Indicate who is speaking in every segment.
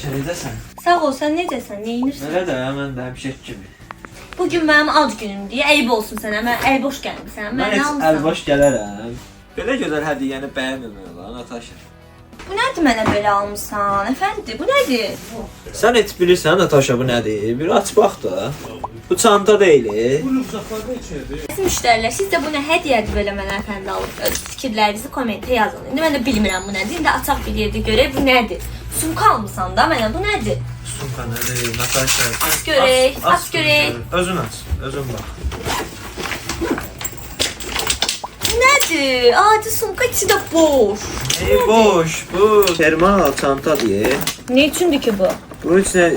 Speaker 1: Sən necəsən?
Speaker 2: Sağ ol, sən necəsən? Neyinirsən?
Speaker 1: Elə də mən də həmişək kimi.
Speaker 2: Bugün mənim ad günümdür. Eyb olsun sənə. Mən əl boş gəlmirsən.
Speaker 1: Mən heç əl boş gələrəm. Belə gözəl hədiyyəni bəyənməmək olar, Natasha.
Speaker 2: Bu nədir mənə belə almısan? Əfəndi, bu nədir?
Speaker 1: Sən heç bilirsən Natasha bu nədir? Bir aç bax da. Bu çanta deyil.
Speaker 3: Bu rüxsatlarda içədir.
Speaker 2: Siz müştərilər, siz də bu nə hədiyyədir belə mənə əfəndi alıb? Öz fikirlərinizi kommentə yazın. İndi mən də bilmirəm bu nədir. İndi açaq bir yerdə görək bu nədir. Sumka almısan da mənə, bu nədir?
Speaker 1: Sumka nədir? Natasha.
Speaker 2: Aç görək, aç görək.
Speaker 1: Özün aç, özün bax.
Speaker 2: Bu nədir? Adi sumka içi də boş.
Speaker 1: Ey boş, bu termal çanta deyə.
Speaker 2: Nə üçündür ki bu?
Speaker 1: Bunun içinə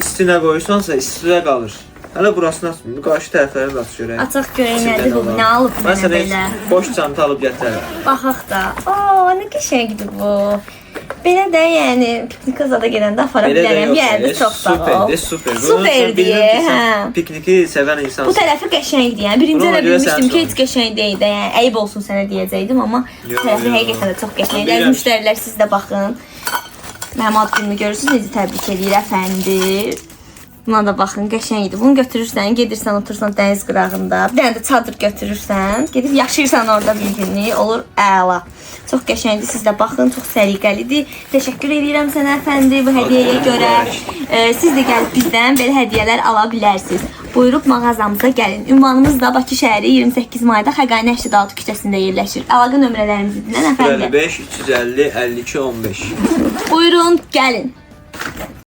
Speaker 1: istinə qoyursansa istidə qalır. Hələ burasını açmır, qarşı tərəflərini aç görək.
Speaker 2: Açaq görək nədir bu, nə alıb mənə belə?
Speaker 1: Boş çanta alıb gətirərəm.
Speaker 2: Baxaq da. Nə qəşəngdir bu. Belə də yəni piknikə zada gedəndə apara bilərəm. Yəni çox sağ ol.
Speaker 1: Superdir, super.
Speaker 2: Superdir, hə.
Speaker 1: Pikniki sevən
Speaker 2: Bu
Speaker 1: insansın.
Speaker 2: tərəfi qəşəngdir. Yəni birinci elə bilmişdim ki, heç qəşəng deyil də. Yəni əyib olsun sənə deyəcəydim, amma bu tərəfi həqiqətən də çox qəşəngdir. Müştərilər siz də baxın. Mənim ad günümü görürsünüz, necə təbrik edir əfəndi. Buna da baxın, qəşəngdir. Bunu götürürsən, gedirsən, oturursan dəniz qırağında. Bir dənə də çadır götürürsən, gedib yaşayırsan orada bir günlük, olur əla. Çox qəşəngdir, siz də baxın, çox səliqəlidir. Təşəkkür edirəm sənə əfəndi bu hədiyyəyə görə. Siz də gəlib bizdən belə hədiyyələr ala bilərsiniz. Buyurub mağazamıza gəlin. Ünvanımız da Bakı şəhəri 28 mayda Xəqani 86 küçəsində yerləşir. Əlaqə nömrələrimizi dinlən əfəndi.
Speaker 1: 55 350 52 15.
Speaker 2: Buyurun, gəlin.